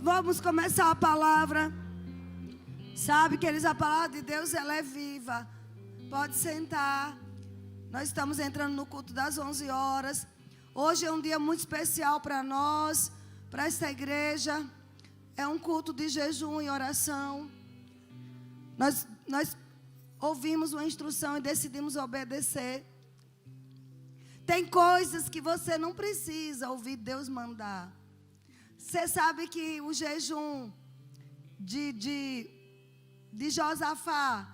Vamos começar a palavra. Sabe, queridos, a palavra de Deus, ela é viva. Pode sentar. Nós estamos entrando no culto das 11 horas. Hoje é um dia muito especial para nós, para esta igreja. É um culto de jejum e oração. Nós ouvimos uma instrução e decidimos obedecer. Tem coisas que você não precisa ouvir Deus mandar. Você sabe que o jejum de Josafá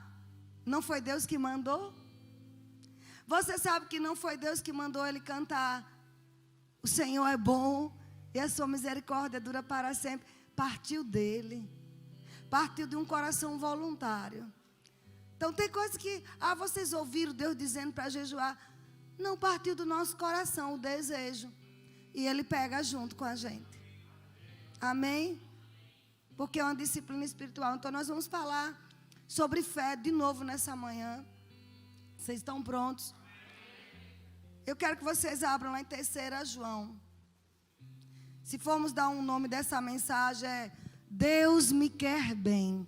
não foi Deus que mandou? Você sabe que não foi Deus que mandou ele cantar o Senhor é bom e a sua misericórdia dura para sempre. Partiu dele. Partiu de um coração voluntário. Então tem coisas que, vocês ouviram Deus dizendo para jejuar. Não partiu do nosso coração o desejo. E ele pega junto com a gente. Amém? Porque é uma disciplina espiritual. Então nós vamos falar sobre fé de novo nessa manhã. Vocês estão prontos? Eu quero que vocês abram lá em 3 João. Se formos dar um nome dessa mensagem, é Deus me quer bem.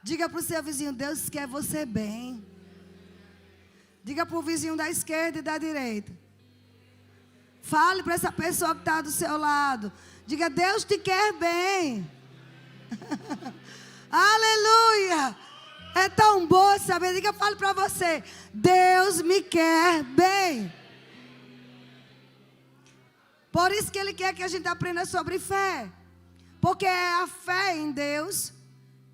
Diga para o seu vizinho, Deus quer você bem. Diga para o vizinho da esquerda e da direita. Fale para essa pessoa que está do seu lado. Diga, Deus te quer bem. Aleluia. É tão bom saber. Diga, fale para você. Deus me quer bem. Por isso que Ele quer que a gente aprenda sobre fé. Porque é a fé em Deus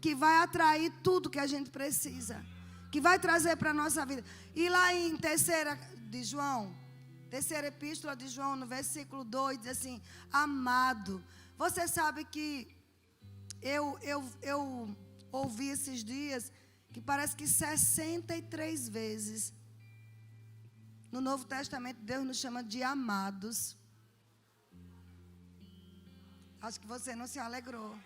que vai atrair tudo que a gente precisa. Que vai trazer para a nossa vida. E lá em 3ª de João, 3ª epístola de João, no versículo 2, diz assim, amado. Você sabe que eu ouvi esses dias que parece que 63 vezes no Novo Testamento Deus nos chama de amados. Acho que você não se alegrou.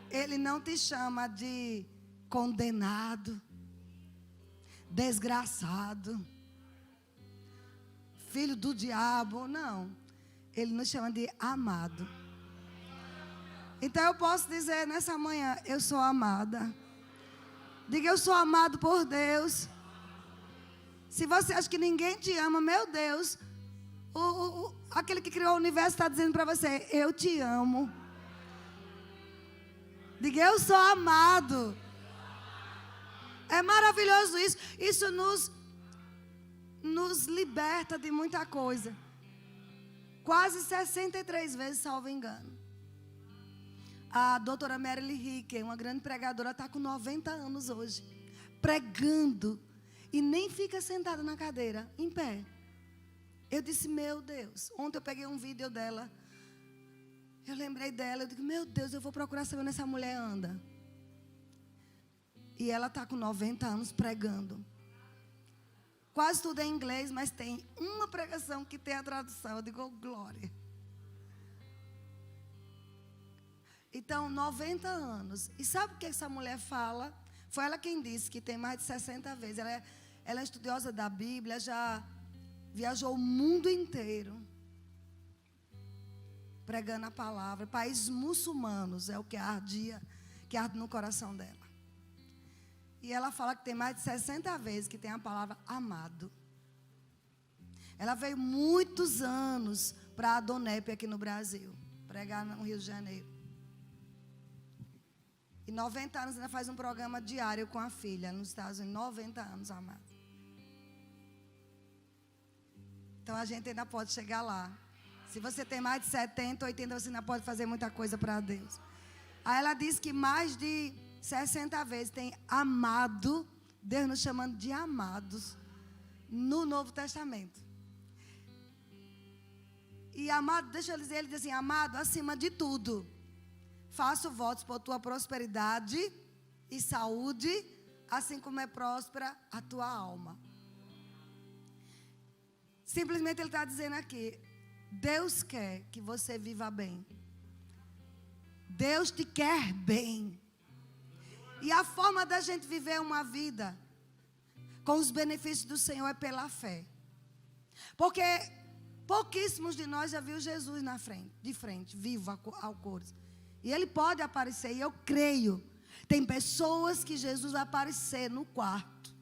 Ele não te chama de condenado, desgraçado, filho do diabo, não. Ele nos chama de amado. Então eu posso dizer nessa manhã, eu sou amada. Diga, eu sou amado por Deus. Se você acha que ninguém te ama, meu Deus, aquele que criou o universo está dizendo para você, eu te amo. Diga, eu sou amado. É maravilhoso isso. Isso nos liberta de muita coisa. Quase 63 vezes, salvo engano. A doutora Merily Hickey, uma grande pregadora, está com 90 anos hoje. Pregando. E nem fica sentada na cadeira, em pé. Eu disse, meu Deus. Ontem eu peguei um vídeo dela. Eu lembrei dela. Eu digo, meu Deus, eu vou procurar saber onde essa mulher anda. E ela está com 90 anos pregando. Quase tudo é em inglês, mas tem uma pregação que tem a tradução. Eu digo, oh, glória. Então, 90 anos. E sabe o que essa mulher fala? Foi ela quem disse que tem mais de 60 vezes. Ela é estudiosa da Bíblia, já viajou o mundo inteiro. Pregando a palavra. Países muçulmanos é o que arde no coração dela. E ela fala que tem mais de 60 vezes que tem a palavra amado. Ela veio muitos anos para a Adonep aqui no Brasil. Pregar no Rio de Janeiro. E 90 anos ela faz um programa diário com a filha nos Estados Unidos. 90 anos, amado. Então a gente ainda pode chegar lá. Se você tem mais de 70, 80, você ainda pode fazer muita coisa para Deus. Aí ela diz que mais de 60 vezes tem amado, Deus nos chamando de amados, no Novo Testamento. E amado, deixa eu dizer, ele diz assim, amado, acima de tudo, faço votos por tua prosperidade e saúde, assim como é próspera a tua alma. Simplesmente ele está dizendo aqui, Deus quer que você viva bem. Deus te quer bem. E a forma da gente viver uma vida com os benefícios do Senhor é pela fé. Porque Pouquíssimos de nós já viu Jesus na frente, de frente, vivo ao cores. E ele pode aparecer, e eu creio. Tem pessoas que Jesus vai aparecer no quarto.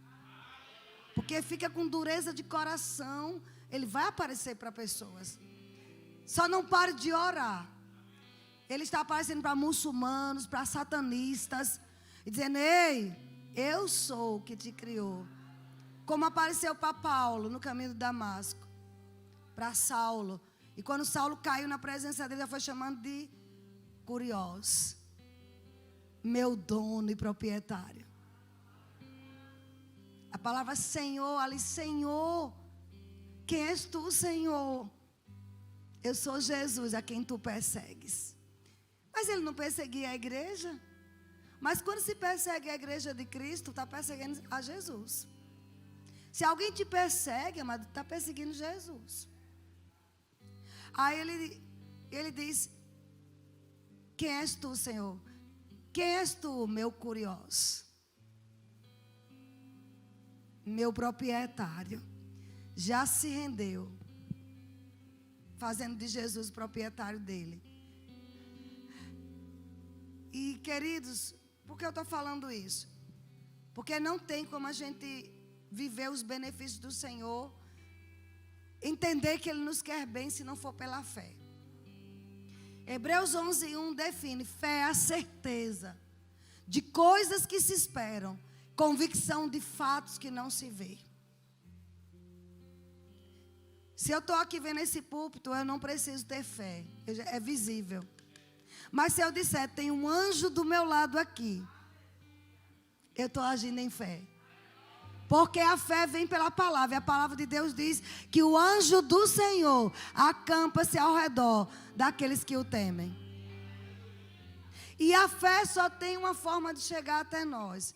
Porque fica com dureza de coração, ele vai aparecer para pessoas. Só não pare de orar. Ele está aparecendo para muçulmanos, para satanistas, e dizendo: ei, eu sou o que te criou. Como apareceu para Paulo no caminho de Damasco, para Saulo. E quando Saulo caiu na presença dele, já foi chamando de Curiós, meu dono e proprietário. A palavra Senhor ali, Senhor, quem és tu, Senhor? Eu sou Jesus, a quem tu persegues. Mas ele não perseguia a igreja. Mas quando se persegue a igreja de Cristo, está perseguindo a Jesus. Se alguém te persegue, amado, está perseguindo Jesus. Aí ele diz: quem és tu, Senhor? Quem és tu, meu curioso? Meu proprietário. Já se rendeu, fazendo de Jesus o proprietário dele. E queridos, por que eu estou falando isso? Porque não tem como a gente viver os benefícios do Senhor, entender que Ele nos quer bem se não for pela fé. Hebreus 11:1 define: fé é a certeza de coisas que se esperam, convicção de fatos que não se vê. Se eu estou aqui vendo esse púlpito, eu não preciso ter fé, é visível. Mas se eu disser: tem um anjo do meu lado aqui, eu estou agindo em fé. Porque a fé vem pela palavra. E a palavra de Deus diz que o anjo do Senhor acampa-se ao redor daqueles que o temem. E a fé só tem uma forma de chegar até nós: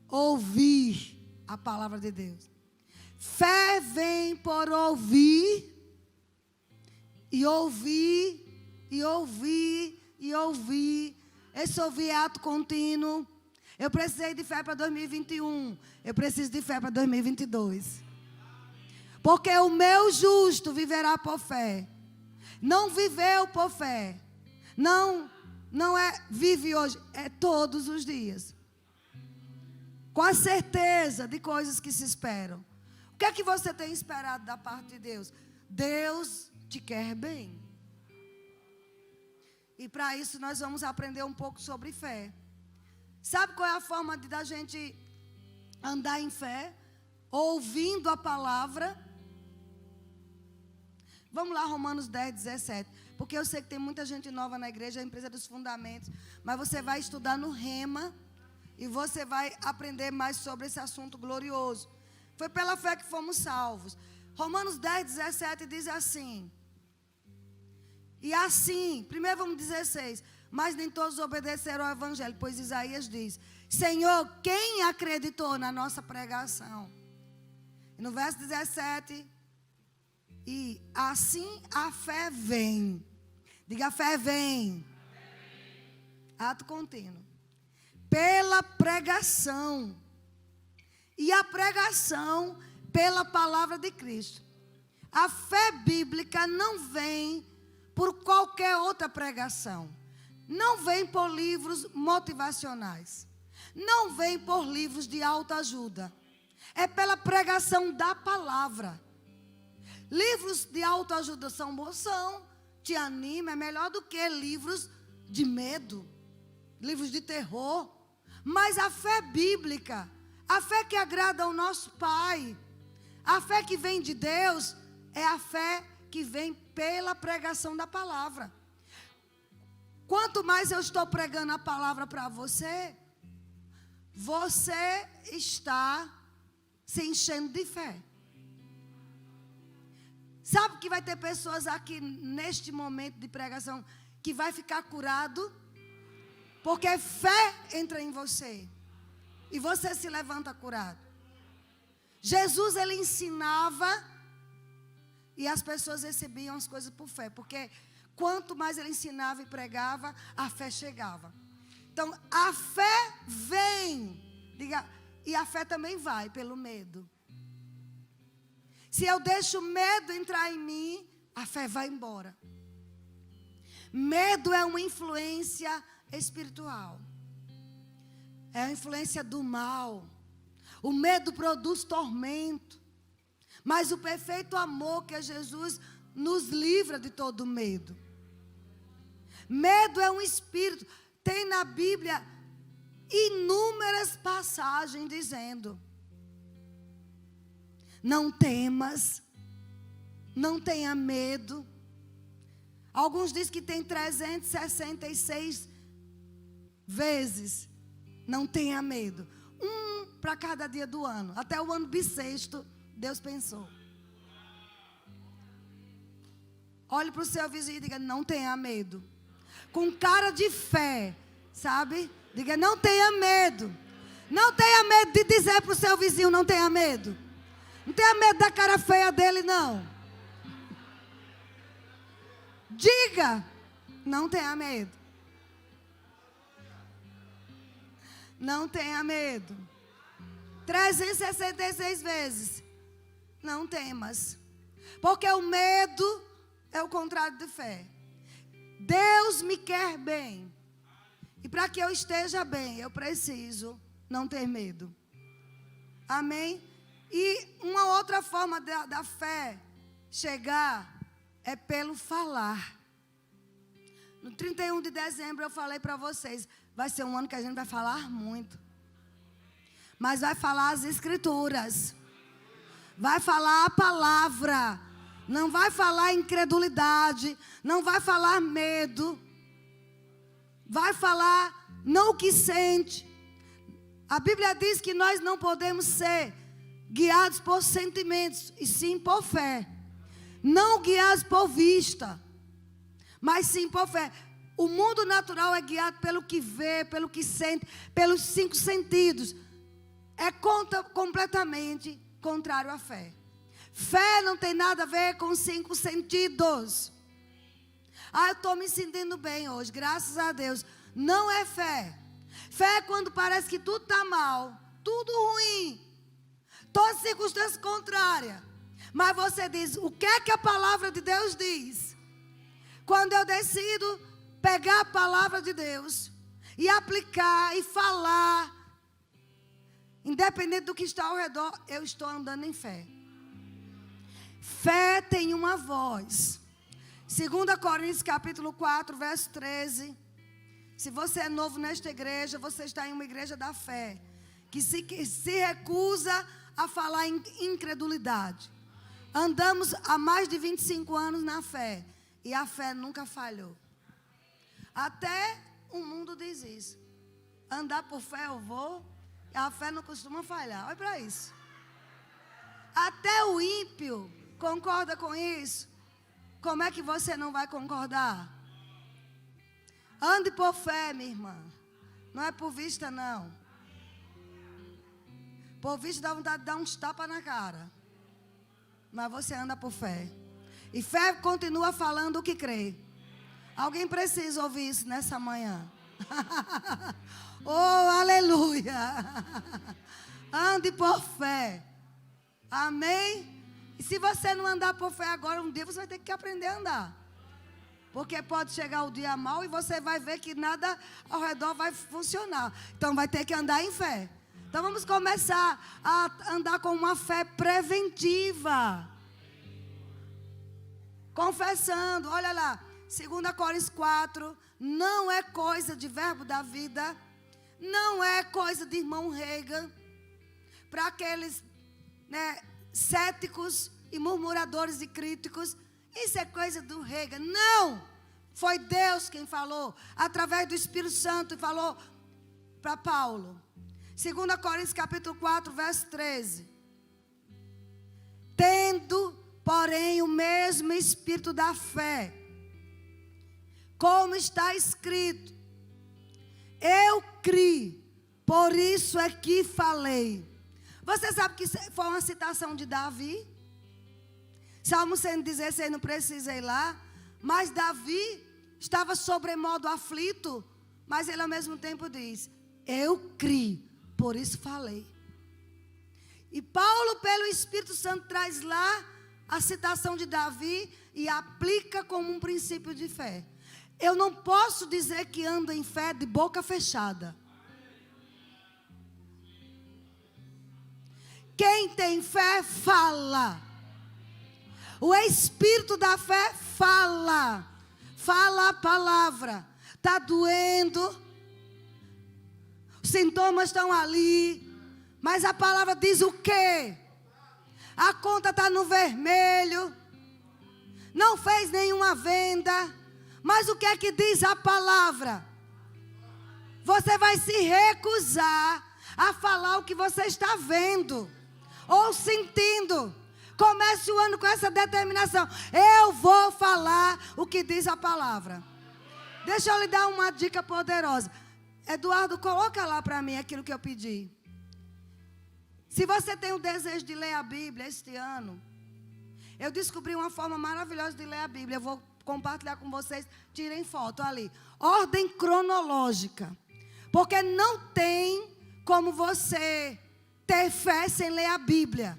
ouvir a palavra de Deus. Fé vem por ouvir, e ouvir, e ouvir, e ouvir. Esse ouvir é ato contínuo. Eu precisei de fé para 2021. Eu preciso de fé para 2022. Porque o meu justo viverá por fé. Não viveu por fé. Não é vive hoje, é todos os dias. Com a certeza de coisas que se esperam. O que é que você tem esperado da parte de Deus? Deus te quer bem. E para isso nós vamos aprender um pouco sobre fé. Sabe qual é a forma da gente andar em fé? Ouvindo a palavra. Vamos lá, Romanos 10:17. Porque eu sei que tem muita gente nova na igreja, a empresa dos fundamentos. Mas você vai estudar no Rema e você vai aprender mais sobre esse assunto glorioso. Foi pela fé que fomos salvos. Romanos 10:17 diz assim. E assim, primeiro vamos 16. Mas nem todos obedeceram ao evangelho, pois Isaías diz: Senhor, quem acreditou na nossa pregação? E no verso 17, e assim a fé vem. Diga: a fé vem. Ato contínuo. Pela pregação. E a pregação pela palavra de Cristo. A fé bíblica não vem por qualquer outra pregação. Não vem por livros motivacionais. Não vem por livros de autoajuda. É pela pregação da palavra. Livros de autoajuda são bons, te animam, é melhor do que livros de medo, livros de terror. Mas a fé bíblica, a fé que agrada ao nosso Pai, a fé que vem de Deus, é a fé que vem pela pregação da palavra. Quanto mais eu estou pregando a palavra para você, você está se enchendo de fé. Sabe que vai ter pessoas aqui neste momento de pregação que vai ficar curado? Porque fé entra em você e você se levanta curado. Jesus, ele ensinava e as pessoas recebiam as coisas por fé, porque quanto mais ele ensinava e pregava, a fé chegava. Então, a fé vem, diga, e a fé também vai pelo medo. Se eu deixo medo entrar em mim, a fé vai embora. Medo é uma influência espiritual. É a influência do mal. O medo produz tormento. Mas o perfeito amor que é Jesus nos livra de todo medo. Medo é um espírito. Tem na Bíblia inúmeras passagens dizendo: não temas, não tenha medo. Alguns dizem que tem 366 vezes. Não tenha medo. Para cada dia do ano. Até o ano bissexto, Deus pensou. Olhe para o seu vizinho e diga: não tenha medo. Com cara de fé, sabe? Diga: não tenha medo. Não tenha medo de dizer para o seu vizinho: não tenha medo. Não tenha medo da cara feia dele, não. Diga: não tenha medo. Não tenha medo. 366 vezes. Não temas. Porque o medo é o contrário de fé. Deus me quer bem. E para que eu esteja bem, eu preciso não ter medo. Amém? E uma outra forma da fé chegar é pelo falar. No 31 de dezembro eu falei para vocês, vai ser um ano que a gente vai falar muito. Mas vai falar as escrituras. Vai falar a palavra. Não vai falar incredulidade. Não vai falar medo. Vai falar não o que sente. A Bíblia diz que nós não podemos ser guiados por sentimentos, e sim por fé. Não guiados por vista, mas sim por fé. O mundo natural é guiado pelo que vê, pelo que sente, pelos 5 sentidos. É completamente contrário à fé. Fé não tem nada a ver com 5 sentidos. Eu estou me sentindo bem hoje, graças a Deus. Não é fé. Fé é quando parece que tudo está mal, tudo ruim, todas as circunstâncias contrárias. Mas você diz: o que é que a palavra de Deus diz? Quando eu decido pegar a palavra de Deus e aplicar e falar, independente do que está ao redor, eu estou andando em fé. Fé tem uma voz. 2 Coríntios capítulo 4, verso 13. Se você é novo nesta igreja, você está em uma igreja da fé, que se recusa a falar em incredulidade. Andamos há mais de 25 anos na fé, e a fé nunca falhou. Até o mundo diz isso. Andar por fé eu vou, e a fé não costuma falhar. Olha para isso. Até o ímpio concorda com isso. Como é que você não vai concordar? Ande por fé, minha irmã. Não é por vista, não. Por vista dá vontade de dar uns tapas na cara. Mas você anda por fé. E fé continua falando o que crê. Alguém precisa ouvir isso nessa manhã. Oh, aleluia. Ande por fé. Amém? E se você não andar por fé agora, um dia você vai ter que aprender a andar. Porque pode chegar o dia mau e você vai ver que nada ao redor vai funcionar. Então vai ter que andar em fé. Então vamos começar a andar com uma fé preventiva. Confessando, olha lá, 2 Coríntios 4, não é coisa de verbo da vida, não é coisa de irmão Reagan, para aqueles céticos e murmuradores e críticos, isso é coisa do Reagan. Não, foi Deus quem falou, através do Espírito Santo, e falou para Paulo. 2 Coríntios capítulo 4, verso 13. Tendo, porém, o mesmo espírito da fé, como está escrito: eu criei, por isso é que falei. Você sabe que foi uma citação de Davi? Salmo 116, não precisa ir lá. Mas Davi estava sobremodo aflito, mas ele ao mesmo tempo diz: eu criei, por isso falei. E Paulo, pelo Espírito Santo, traz lá a citação de Davi e aplica como um princípio de fé. Eu não posso dizer que ando em fé de boca fechada. Quem tem fé, fala. O Espírito da fé fala. Fala a palavra. Está doendo. Os sintomas estão ali. Mas a palavra diz o quê? A conta está no vermelho. Não fez nenhuma venda. Mas o que é que diz a palavra? Você vai se recusar a falar o que você está vendo ou sentindo. Comece o ano com essa determinação. Eu vou falar o que diz a palavra. Deixa eu lhe dar uma dica poderosa. Eduardo, coloca lá para mim aquilo que eu pedi. Se você tem o desejo de ler a Bíblia este ano, eu descobri uma forma maravilhosa de ler a Bíblia. Eu vou compartilhar com vocês. Tirem foto ali. Ordem cronológica. Porque não tem como você ter fé sem ler a Bíblia.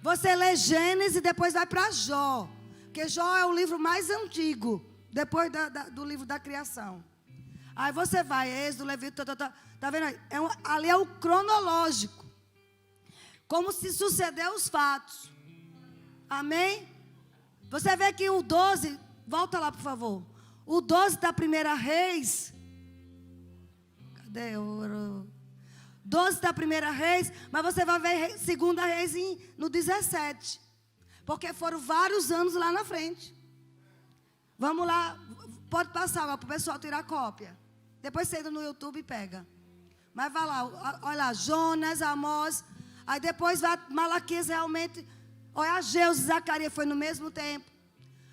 Você lê Gênesis e depois vai para Jó. Porque Jó é o livro mais antigo, depois do livro da criação. Aí você vai, Êxodo, Levítico, tá vendo aí? Ali é o cronológico. Como se sucedeu os fatos. Amém? Você vê que o 12, volta lá por favor. O 12 da primeira Reis. Cadê o 12 da primeira Reis, mas você vai ver segunda Reis no 17. Porque foram vários anos lá na frente. Vamos lá, pode passar para o pessoal tirar cópia. Depois você entra no YouTube e pega. Mas vai lá, olha lá, Jonas, Amós. Aí depois vai Malaquias realmente. Olha, Ageu e Zacarias foi no mesmo tempo.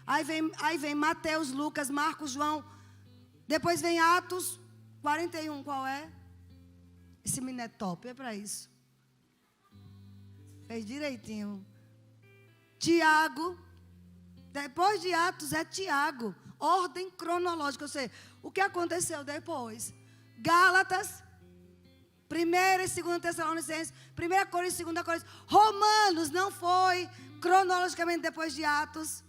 Aí vem Mateus, Lucas, Marcos, João. Depois vem Atos 41, qual é? Esse menino é top, é para isso. Fez direitinho. Tiago. Depois de Atos é Tiago. Ordem cronológica. Ou seja, o que aconteceu depois? Gálatas. 1ª e 2ª Tessalonicenses. 1 Coríntios, 2 Coríntios. Romanos não foi cronologicamente depois de Atos.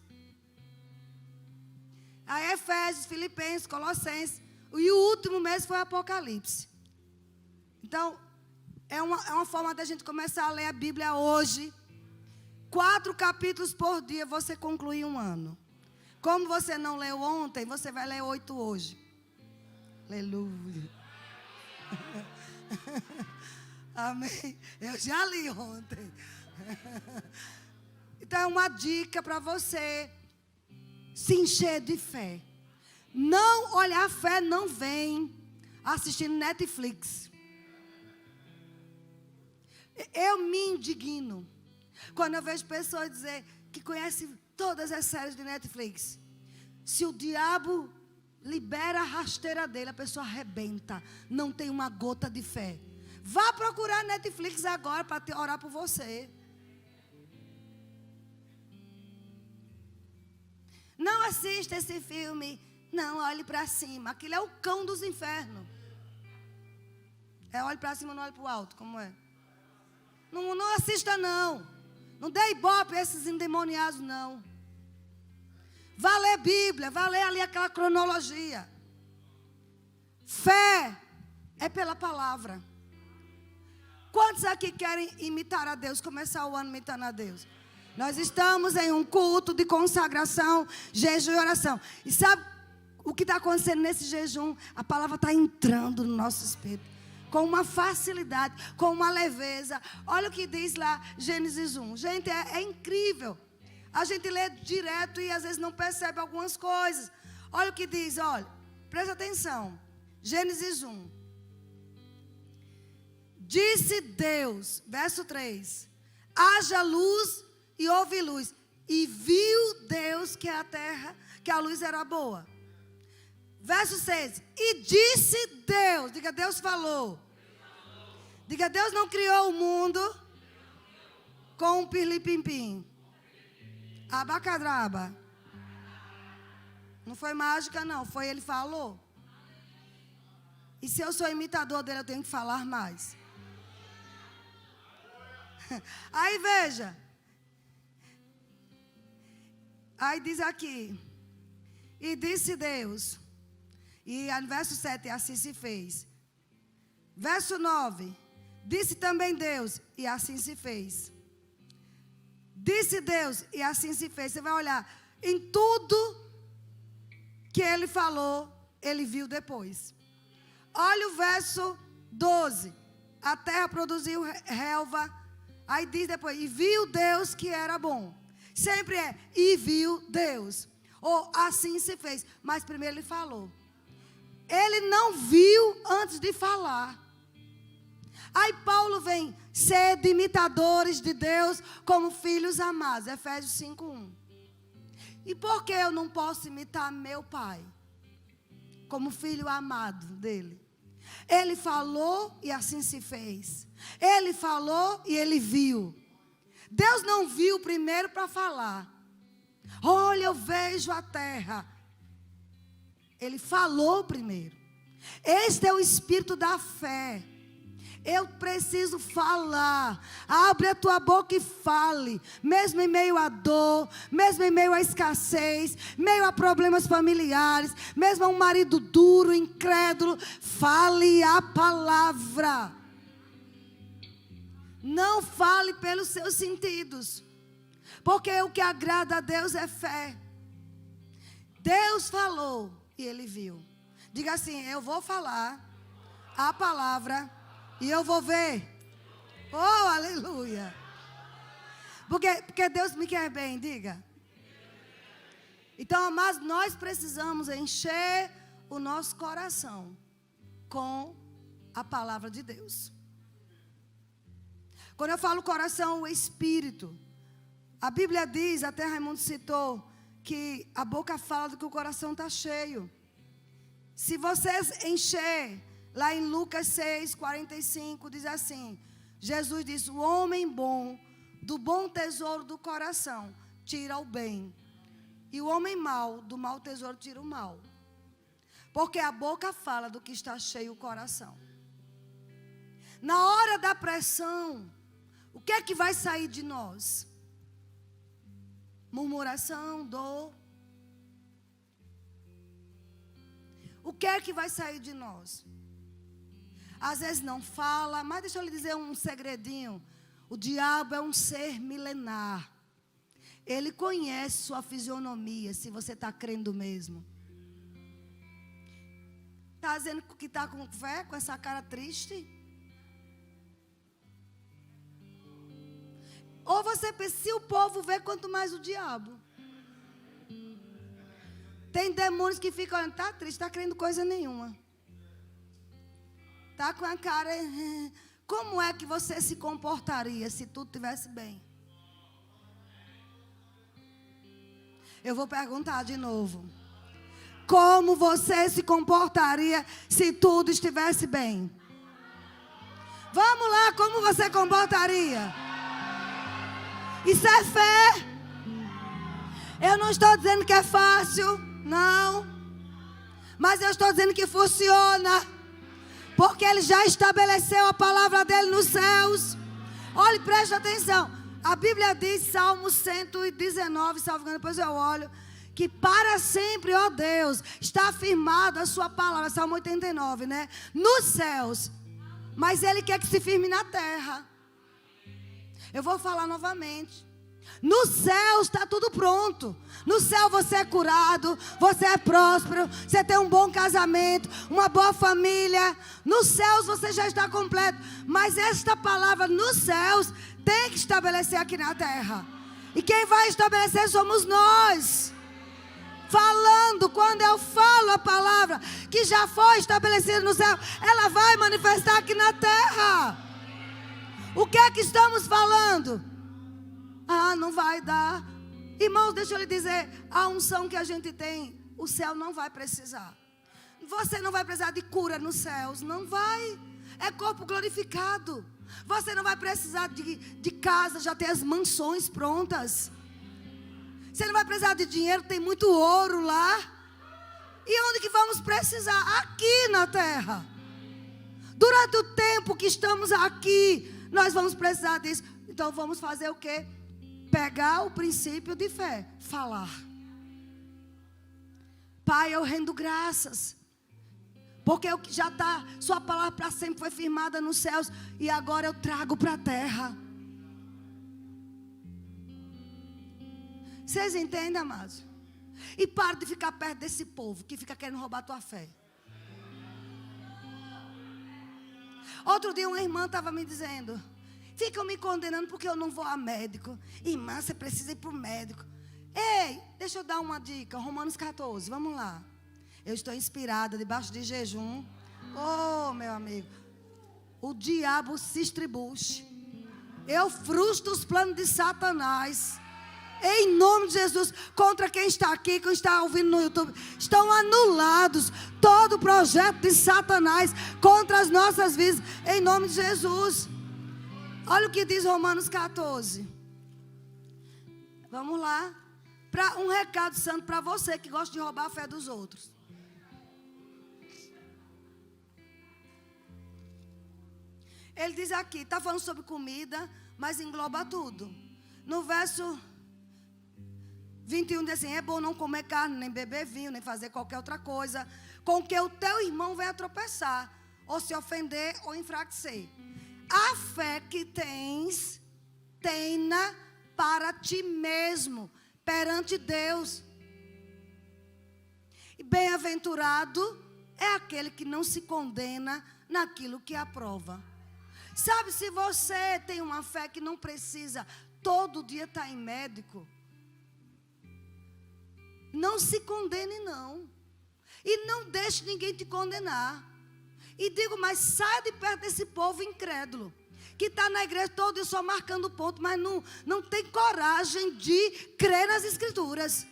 Aí Efésios, Filipenses, Colossenses. E o último mês foi Apocalipse. Então, é uma forma da gente começar a ler a Bíblia hoje. 4 capítulos por dia, você conclui um ano. Como você não leu ontem, você vai ler 8 hoje. Aleluia. Amém. Eu já li ontem. Então, é uma dica para você se encher de fé. Não, olha, a fé não vem assistindo Netflix. Eu me indigno quando eu vejo pessoas dizer que conhecem todas as séries de Netflix. Se o diabo libera a rasteira dele, a pessoa arrebenta. Não tem uma gota de fé. Vá procurar Netflix agora para orar por você. Não assista esse filme. Não, olhe para cima. Aquilo é o cão dos infernos. É olhe para cima, não olhe para o alto. Como é? Não assista não. Não dê ibope a esses endemoniados não. Vá ler Bíblia. Vá ler ali aquela cronologia. Fé é pela palavra. Quantos aqui querem imitar a Deus? Começar o ano imitando a Deus. Nós estamos em um culto de consagração, jejum e oração. E sabe o que está acontecendo nesse jejum? A palavra está entrando no nosso espírito. Com uma facilidade, com uma leveza. Olha o que diz lá, Gênesis 1. Gente, é incrível. A gente lê direto e às vezes não percebe algumas coisas. Olha o que diz, olha. Presta atenção. Gênesis 1. Disse Deus, verso 3. Haja luz e houve luz. E viu Deus que a terra, que a luz era boa. Verso 6. E disse Deus. Diga, Deus falou. Diga, Deus não criou o mundo com um pirlim-pim-pim. Abacadraba. Não foi mágica, não. Foi ele falou. E se eu sou imitador dele, eu tenho que falar mais. Aí veja. Aí diz aqui. E disse Deus. E no verso 7, assim se fez. Verso 9. Disse também Deus, e assim se fez. Disse Deus, e assim se fez. Você vai olhar. Em tudo que ele falou, ele viu depois. Olha o verso 12. A terra produziu relva. Aí diz depois, e viu Deus que era bom. Sempre é, e viu Deus. Ou assim se fez. Mas primeiro ele falou. Ele não viu antes de falar. Aí Paulo vem, sede imitadores de Deus como filhos amados. Efésios 5:1. E por que eu não posso imitar meu pai? Como filho amado dele. Ele falou e assim se fez. Ele falou e ele viu. Deus não viu primeiro para falar. Olha, eu vejo a terra. Ele falou primeiro. Este é o espírito da fé. Eu preciso falar. Abre a tua boca e fale. Mesmo em meio à dor, mesmo em meio à escassez, meio a problemas familiares, mesmo a um marido duro, incrédulo, fale a palavra. Não fale pelos seus sentidos. Porque o que agrada a Deus é fé. Deus falou e ele viu. Diga assim, eu vou falar a palavra e eu vou ver. Oh, aleluia. Porque Deus me quer bem, diga. Então, mas nós precisamos encher o nosso coração com a palavra de Deus. Quando eu falo coração, o espírito. A Bíblia diz, até Raimundo citou, que a boca fala do que o coração está cheio. Se vocês encher, lá em Lucas 6:45, diz assim, Jesus disse, o homem bom, do bom tesouro do coração, tira o bem. E o homem mau, do mau tesouro, tira o mal. Porque a boca fala do que está cheio o coração. Na hora da pressão, o que é que vai sair de nós? Murmuração, dor. O que é que vai sair de nós? Às vezes não fala, mas deixa eu lhe dizer um segredinho. O diabo é um ser milenar. Ele conhece sua fisionomia, se você está crendo mesmo. Está dizendo que está com fé, com essa cara triste? Ou você pensa, se o povo vê, quanto mais o diabo. Tem demônios que ficam olhando, está triste, está crendo coisa nenhuma. Está com a cara, como é que você se comportaria se tudo estivesse bem? Eu vou perguntar de novo. Como você se comportaria se tudo estivesse bem? Vamos lá, como você comportaria? Isso é fé. Eu não estou dizendo que é fácil, não. Mas eu estou dizendo que funciona. Porque Ele já estabeleceu a palavra dEle nos céus. Olhe, preste atenção. A Bíblia diz, Salmo 119, salvo engano, depois eu olho, que para sempre, ó Deus, está afirmada a sua palavra, Salmo 89, né? Nos céus. Mas Ele quer que se firme na terra. Eu vou falar novamente. No céu está tudo pronto. No céu você é curado, você é próspero, você tem um bom casamento, uma boa família. Nos céus você já está completo. Mas esta palavra nos céus tem que estabelecer aqui na terra. E quem vai estabelecer somos nós. Falando, quando eu falo a palavra que já foi estabelecida no céu, ela vai manifestar aqui na terra. O que é que estamos falando? Ah, não vai dar. Irmãos, deixa eu lhe dizer, a unção que a gente tem, o céu não vai precisar. Você não vai precisar de cura nos céus, não vai. É corpo glorificado. Você não vai precisar de casa, já tem as mansões prontas. Você não vai precisar de dinheiro, tem muito ouro lá. E onde que vamos precisar? Aqui na terra. Durante o tempo que estamos aqui, nós vamos precisar disso. Então vamos fazer o quê? Pegar o princípio de fé, falar. Pai, eu rendo graças, porque já está, sua palavra para sempre foi firmada nos céus, e agora eu trago para a terra. Vocês entendem, amados? E para de ficar perto desse povo que fica querendo roubar a tua fé. Outro dia uma irmã estava me dizendo: ficam me condenando porque eu não vou a médico. Irmã, você precisa ir para o médico. Ei, deixa eu dar uma dica. Romanos 14, vamos lá. Eu estou inspirada debaixo de jejum. Oh, meu amigo, o diabo se estribuche. Eu frustro os planos de Satanás. Em nome de Jesus, contra quem está aqui, quem está ouvindo no YouTube, estão anulados todo o projeto de Satanás contra as nossas vidas, em nome de Jesus. Olha o que diz Romanos 14. Vamos lá. Um recado santo para você que gosta de roubar a fé dos outros. Ele diz aqui, está falando sobre comida, mas engloba tudo. No verso 21 diz assim: é bom não comer carne, nem beber vinho, nem fazer qualquer outra coisa com que o teu irmão venha tropeçar, ou se ofender, ou enfraquecer. A fé que tens, tenha para ti mesmo, perante Deus. E bem-aventurado é aquele que não se condena naquilo que aprova. Sabe, se você tem uma fé que não precisa todo dia estar em médico, não se condene não. E não deixe ninguém te condenar. E digo, mas saia de perto desse povo incrédulo, que está na igreja todo dia só marcando ponto, mas não tem coragem de crer nas escrituras.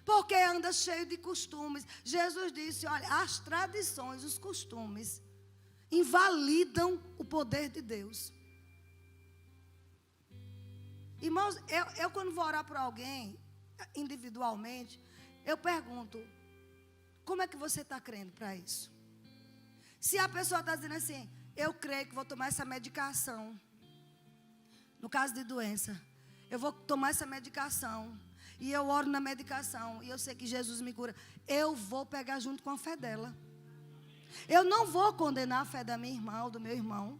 Porque anda cheio de costumes. Jesus disse, olha, as tradições, os costumes invalidam o poder de Deus. Irmãos, eu quando vou orar por alguém, individualmente, eu pergunto, como é que você está crendo para isso? Se a pessoa está dizendo assim, eu creio que vou tomar essa medicação, no caso de doença, eu vou tomar essa medicação, e eu oro na medicação, e eu sei que Jesus me cura, eu vou pegar junto com a fé dela. Eu não vou condenar a fé da minha irmã ou do meu irmão.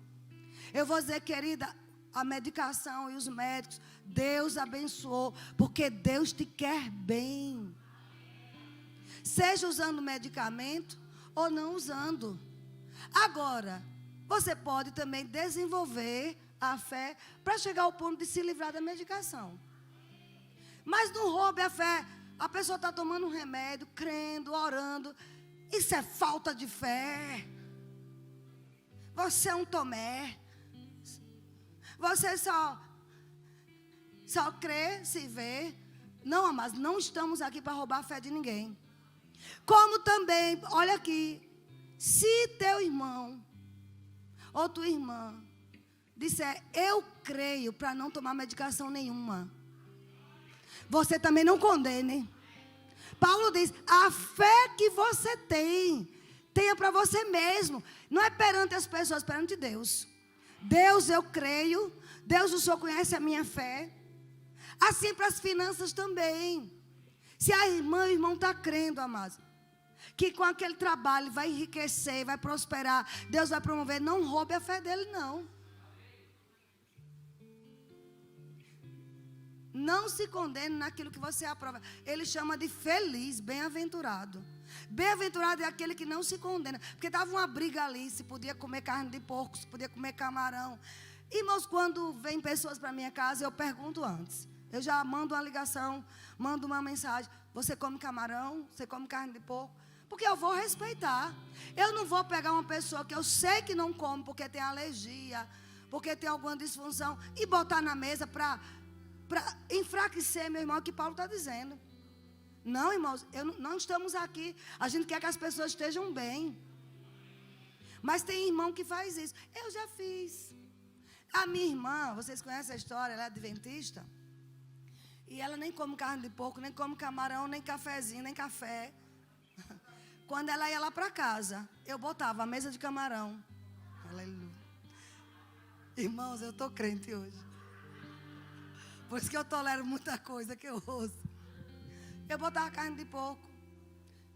Eu vou dizer, querida, a medicação e os médicos, Deus abençoou, porque Deus te quer bem. Seja usando medicamento ou não usando. Agora, você pode também desenvolver a fé para chegar ao ponto de se livrar da medicação. Mas não roube a fé. A pessoa está tomando um remédio, crendo, orando. Isso é falta de fé. Você é um Tomé. Você só crê, se vê. Não, mas não estamos aqui para roubar a fé de ninguém. Como também, olha aqui, se teu irmão ou tua irmã disser, eu creio, para não tomar medicação nenhuma, você também não condene. Paulo diz, a fé que você tem, tenha para você mesmo. Não é perante as pessoas, perante Deus. Deus, eu creio. Deus, o Senhor conhece a minha fé. Assim para as finanças também. Se a irmã e o irmão está crendo, amados, que com aquele trabalho vai enriquecer, vai prosperar, Deus vai promover, não roube a fé dele, não. Não se condene naquilo que você aprova. Ele chama de feliz, bem-aventurado. Bem-aventurado é aquele que não se condena. Porque estava uma briga ali, se podia comer carne de porco, se podia comer camarão. Irmãos, quando vem pessoas para minha casa, eu pergunto antes. Eu já mando uma ligação, mando uma mensagem. Você come camarão? Você come carne de porco? Porque eu vou respeitar. Eu não vou pegar uma pessoa que eu sei que não come porque tem alergia, porque tem alguma disfunção, e botar na mesa para enfraquecer, meu irmão, é o que Paulo está dizendo. Não, irmãos, não estamos aqui. A gente quer que as pessoas estejam bem. Mas tem irmão que faz isso. Eu já fiz. A minha irmã, vocês conhecem a história, ela é adventista. E ela nem come carne de porco, nem come camarão, nem cafezinho, nem café. Quando ela ia lá para casa, eu botava a mesa de camarão. Aleluia. Irmãos, eu estou crente hoje. Por isso que eu tolero muita coisa que eu ouço. Eu botava carne de porco.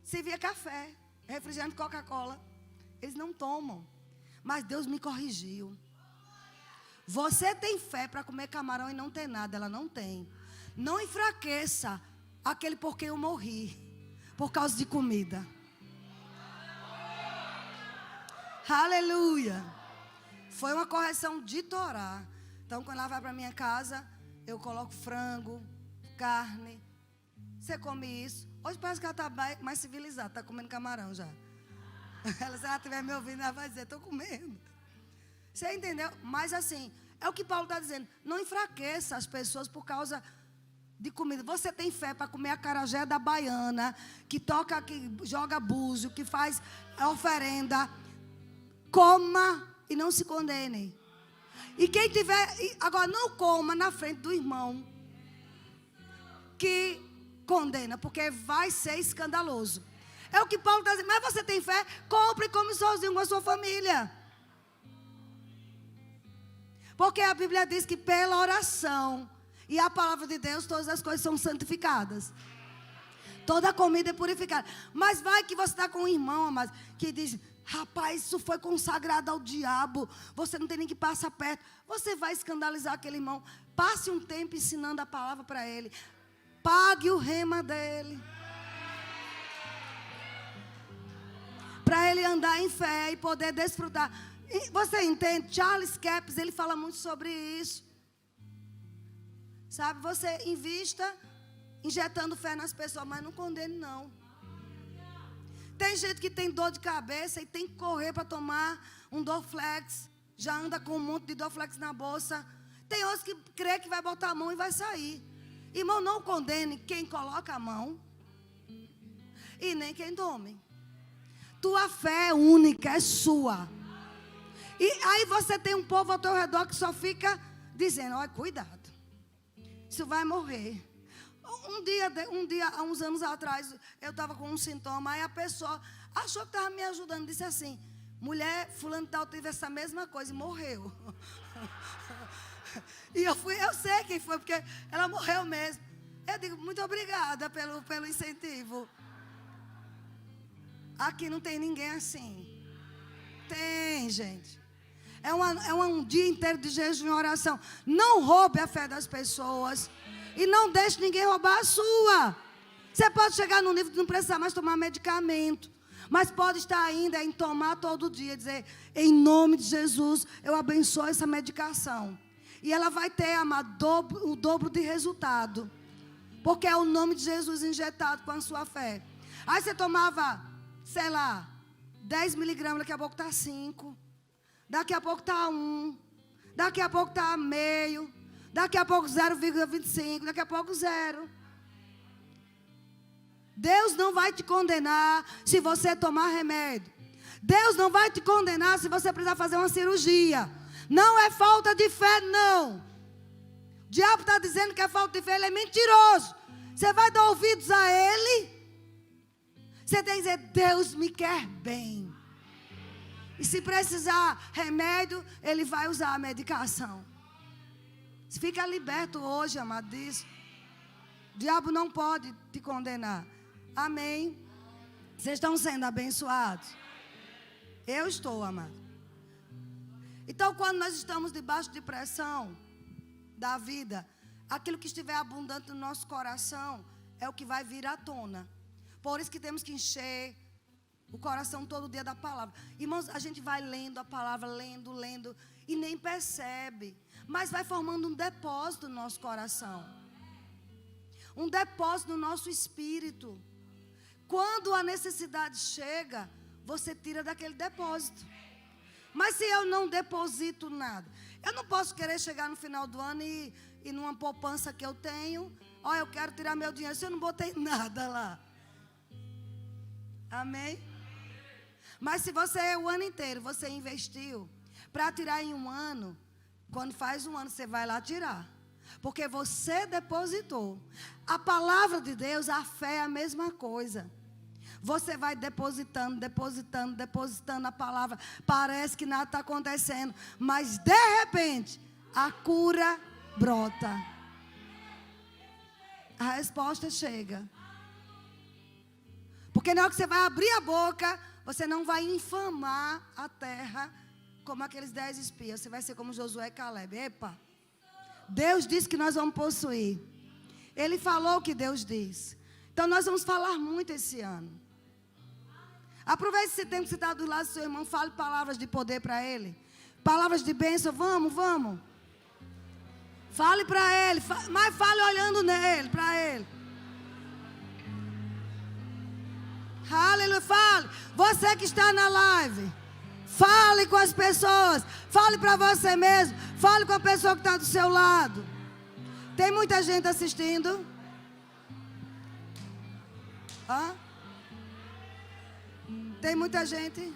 Servia café, refrigerante, Coca-Cola. Eles não tomam. Mas Deus me corrigiu. Você tem fé para comer camarão e não tem nada. Ela não tem. Não enfraqueça aquele por quem eu morri. Por causa de comida. Aleluia. Foi uma correção de Torá. Então, quando ela vai para minha casa, eu coloco frango, carne. Você come isso. Hoje parece que ela está mais civilizada. Está comendo camarão já. Ela, se ela estiver me ouvindo, ela vai dizer, estou comendo. Você entendeu? Mas assim, é o que Paulo está dizendo. Não enfraqueça as pessoas por causa de comida. Você tem fé para comer a acarajé da baiana, que toca, que joga búzio, que faz oferenda. Coma e não se condene. E quem tiver... Agora, não coma na frente do irmão que condena, porque vai ser escandaloso. É o que Paulo está dizendo. Mas você tem fé? Compre e come sozinho com a sua família. Porque a Bíblia diz que pela oração e a palavra de Deus, todas as coisas são santificadas. Toda comida é purificada. Mas vai que você está com um irmão, amado, que diz... Rapaz, isso foi consagrado ao diabo. Você não tem nem que passar perto. Você vai escandalizar aquele irmão. Passe um tempo ensinando a palavra para ele. Pague o rema dele. Para ele andar em fé e poder desfrutar. E você entende? Charles Capps, ele fala muito sobre isso. Sabe, você invista injetando fé nas pessoas, mas não condene não. Tem gente que tem dor de cabeça e tem que correr para tomar um Dorflex. Já anda com um monte de Dorflex na bolsa. Tem outros que crê que vai botar a mão e vai sair. Irmão, não condene quem coloca a mão e nem quem tome. Tua fé é única, é sua. E aí você tem um povo ao teu redor que só fica dizendo, olha, cuidado. Isso vai morrer. Um dia, há uns anos atrás, eu estava com um sintoma, aí a pessoa achou que estava me ajudando, disse assim, mulher, fulano tal teve essa mesma coisa e morreu. E eu sei quem foi, porque ela morreu mesmo. Eu digo, muito obrigada pelo incentivo. Aqui não tem ninguém assim. Tem, gente. É um dia inteiro de jejum e oração. Não roube a fé das pessoas. E não deixe ninguém roubar a sua. Você pode chegar no nível de não precisar mais tomar medicamento. Mas pode estar ainda em tomar todo dia. Dizer, em nome de Jesus, eu abençoo essa medicação. E ela vai ter, amado, o dobro de resultado. Porque é o nome de Jesus injetado com a sua fé. Aí você tomava, sei lá, 10 miligramas, daqui a pouco está 5. Daqui a pouco está 1. Daqui a pouco está meio. Daqui a pouco 0,25, daqui a pouco 0. Deus não vai te condenar se você tomar remédio. Deus não vai te condenar se você precisar fazer uma cirurgia. Não é falta de fé, não. O diabo está dizendo que é falta de fé, ele é mentiroso. Você vai dar ouvidos a ele. Você tem que dizer, Deus me quer bem. E se precisar remédio, ele vai usar a medicação. Fica liberto hoje, amado, disso. O diabo não pode te condenar. Amém. Vocês estão sendo abençoados? Eu estou, amado. Então, quando nós estamos debaixo de pressão da vida, aquilo que estiver abundante no nosso coração é o que vai vir à tona. Por isso que temos que encher o coração todo dia da palavra. Irmãos, a gente vai lendo a palavra, lendo, e nem percebe. Mas vai formando um depósito no nosso coração. Um depósito no nosso espírito. Quando a necessidade chega, você tira daquele depósito. Mas se eu não deposito nada, eu não posso querer chegar no final do ano e numa poupança que eu tenho, ó, eu quero tirar meu dinheiro, se eu não botei nada lá. Amém? Mas se você, o ano inteiro, você investiu para tirar em um ano, quando faz um ano, você vai lá tirar. Porque você depositou. A palavra de Deus, a fé é a mesma coisa. Você vai depositando, depositando, depositando a palavra. Parece que nada está acontecendo. Mas de repente, a cura brota. A resposta chega. Porque na hora que você vai abrir a boca, você não vai infamar a terra como aqueles 10 espias. Você vai ser como Josué e Caleb. Epa! Deus disse que nós vamos possuir. Ele falou o que Deus diz. Então nós vamos falar muito esse ano. Aproveite esse tempo que você está do lado do seu irmão. Fale palavras de poder para ele. Palavras de bênção. Vamos. Fale para ele. Mas fale olhando nele, para ele. Aleluia. Fale. Você que está na live. Fale com as pessoas. Fale para você mesmo. Fale com a pessoa que está do seu lado. Tem muita gente assistindo? Hã? Tem muita gente?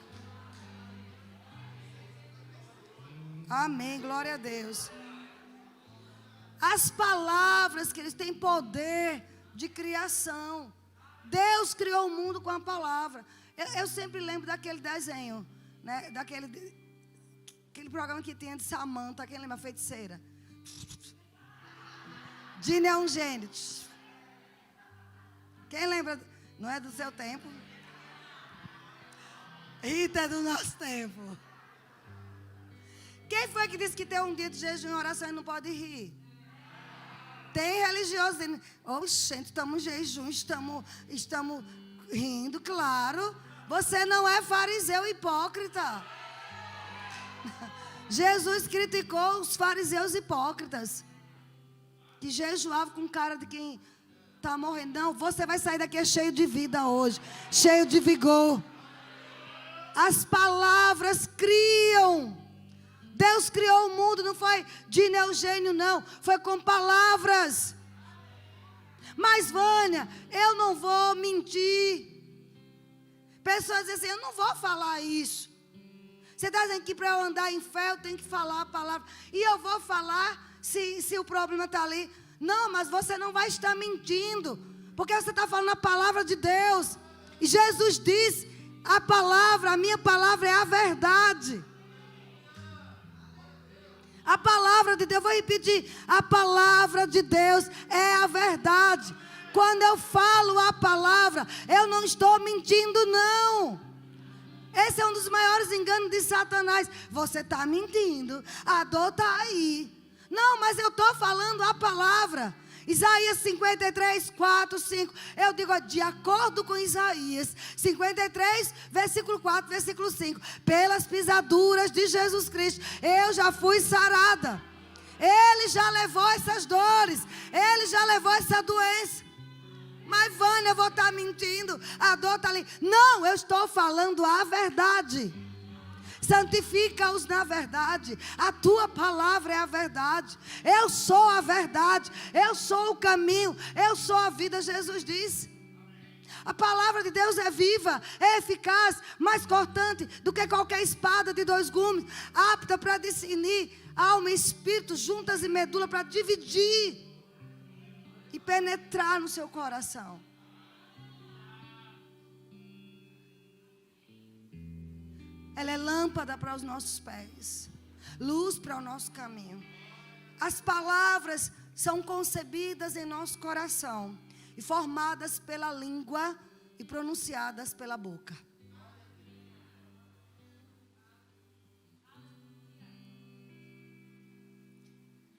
Amém, glória a Deus. As palavras que eles têm poder de criação. Deus criou o mundo com a palavra. Eu sempre lembro daquele desenho, né? Aquele programa que tinha de Samantha, quem lembra? A feiticeira. Dina é um gênio. Quem lembra? Não é do seu tempo? Rita é do nosso tempo. Quem foi que disse que tem um dia de jejum e oração e não pode rir? Tem religiosos dizendo, gente, estamos em jejum, estamos rindo, claro. Você não é fariseu hipócrita. Jesus criticou os fariseus hipócritas, que jejuavam com cara de quem está morrendo. Não, você vai sair daqui cheio de vida hoje, cheio de vigor. As palavras criam. Deus criou o mundo, não foi de Neogênio, não. Foi com palavras. Mas, Vânia, eu não vou mentir. Pessoas dizem assim, eu não vou falar isso. Você está dizendo que para eu andar em fé, eu tenho que falar a palavra. E eu vou falar se o problema está ali. Não, mas você não vai estar mentindo. Porque você está falando a palavra de Deus. E Jesus disse, a minha palavra é a verdade. A palavra de Deus, vou repetir, a palavra de Deus é a verdade. Quando eu falo a palavra, eu não estou mentindo, não. Esse é um dos maiores enganos de Satanás. Você está mentindo, a dor está aí. Não, mas eu estou falando a palavra. Isaías 53, 4, 5. Eu digo, de acordo com Isaías 53, versículo 4, versículo 5. Pelas pisaduras de Jesus Cristo, eu já fui sarada. Ele já levou essas dores. Ele já levou essa doença. Mas, Vânia, eu vou estar mentindo. A dor está ali. Não, eu estou falando a verdade. Santifica-os na verdade. A tua palavra é a verdade. Eu sou a verdade. Eu sou o caminho. Eu sou a vida, Jesus disse. A palavra de Deus é viva, é eficaz, mais cortante do que qualquer espada de 2 gumes, apta para discernir alma e espírito, juntas e medula, para dividir e penetrar no seu coração. Ela é lâmpada para os nossos pés, luz para o nosso caminho. As palavras são concebidas em nosso coração e formadas pela língua e pronunciadas pela boca.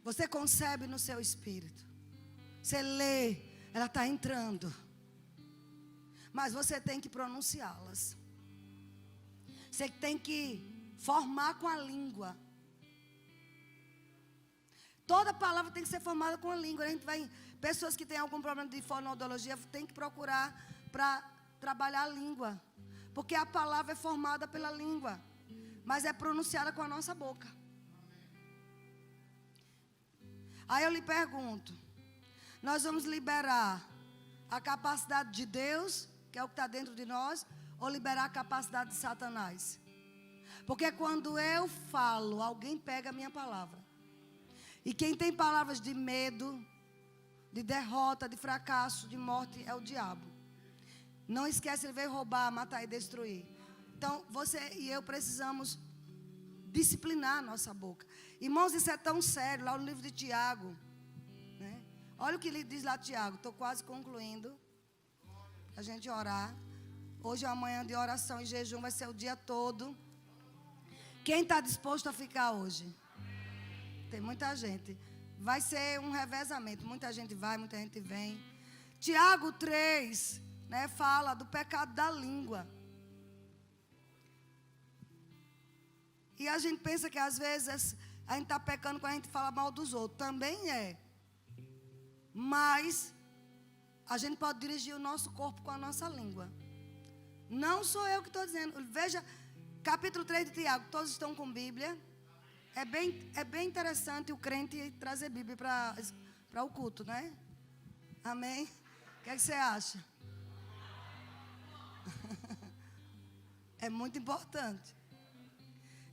Você concebe no seu espírito. Você lê, ela está entrando. Mas você tem que pronunciá-las. Você tem que formar com a língua. Toda palavra tem que ser formada com a língua. A gente vai, pessoas que têm algum problema de fonoaudiologia tem que procurar para trabalhar a língua. Porque a palavra é formada pela língua, mas é pronunciada com a nossa boca. Aí eu lhe pergunto, nós vamos liberar a capacidade de Deus, que é o que está dentro de nós, ou liberar a capacidade de Satanás? Porque quando eu falo, alguém pega a minha palavra. E quem tem palavras de medo, de derrota, de fracasso, de morte, é o diabo. Não esquece, ele veio roubar, matar e destruir. Então, você e eu precisamos disciplinar a nossa boca. Irmãos, isso é tão sério. Lá no livro de Tiago, né? Olha o que ele diz lá, Tiago. Estou quase concluindo. A gente orar. Hoje é uma manhã de oração e jejum. Vai ser o dia todo. Quem está disposto a ficar hoje? Tem muita gente. Vai ser um revezamento. Muita gente vai, muita gente vem. Tiago 3, né, fala do pecado da língua. E a gente pensa que às vezes a gente está pecando quando a gente fala mal dos outros. Também é. Mas a gente pode dirigir o nosso corpo com a nossa língua. Não sou eu que estou dizendo. Veja, capítulo 3 de Tiago. Todos estão com Bíblia. É bem interessante o crente trazer Bíblia para o culto, né? Amém? O que é que você acha? É muito importante.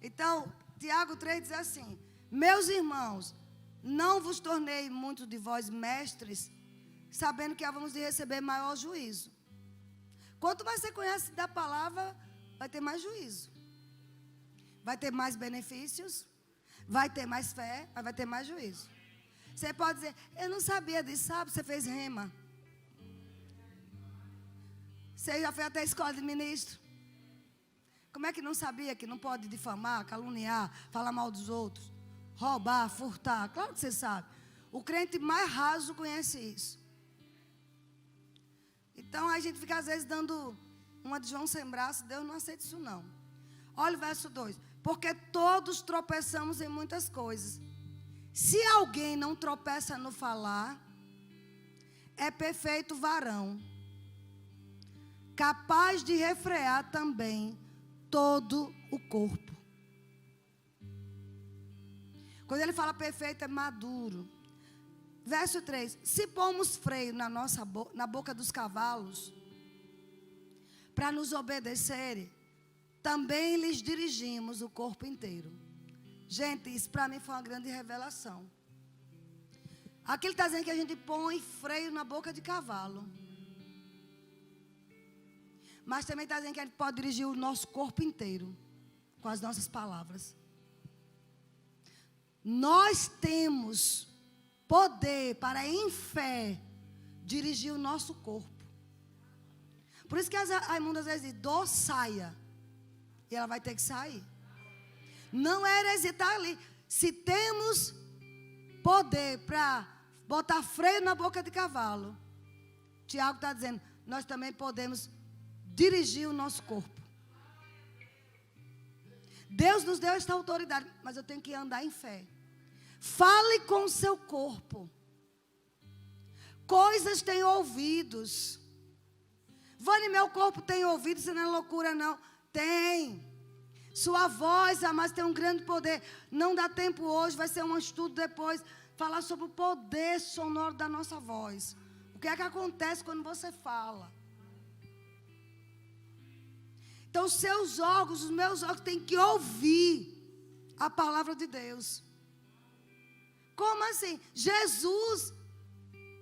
Então, Tiago 3 diz assim: meus irmãos, não vos tornei muitos de vós mestres, sabendo que havemos de receber maior juízo. Quanto mais você conhece da palavra, vai ter mais juízo. Vai ter mais benefícios, vai ter mais fé, mas vai ter mais juízo. Você pode dizer, eu não sabia disso, sabe? Você fez rema. Você já foi até a escola de ministro. Como é que não sabia que não pode difamar, caluniar, falar mal dos outros, roubar, furtar? Claro que você sabe. O crente mais raso conhece isso. Então a gente fica às vezes dando uma de João sem braço. Deus não aceita isso não. Olha o verso 2. Porque todos tropeçamos em muitas coisas. Se alguém não tropeça no falar, é perfeito varão, capaz de refrear também todo o corpo. Quando ele fala perfeito, é maduro. Verso 3. Se pomos freio na boca dos cavalos, para nos obedecerem, também lhes dirigimos o corpo inteiro. Gente, isso para mim foi uma grande revelação. Aqui ele está dizendo que a gente põe freio na boca de cavalo. Mas também está dizendo que a gente pode dirigir o nosso corpo inteiro com as nossas palavras. Nós temos poder para, em fé, dirigir o nosso corpo. Por isso que a Raimunda às vezes diz, saia. E ela vai ter que sair. Não é heresia, está ali. Se temos poder para botar freio na boca de cavalo, Tiago está dizendo, nós também podemos dirigir o nosso corpo. Deus nos deu esta autoridade, mas eu tenho que andar em fé. Fale com o seu corpo. Coisas têm ouvidos. Vane, meu corpo tem ouvidos, isso não é loucura não. Tem. Sua voz, mas tem um grande poder. Não dá tempo hoje, vai ser um estudo depois. Falar sobre o poder sonoro da nossa voz. O que é que acontece quando você fala? Então, seus órgãos, os meus órgãos, têm que ouvir a palavra de Deus. Como assim? Jesus,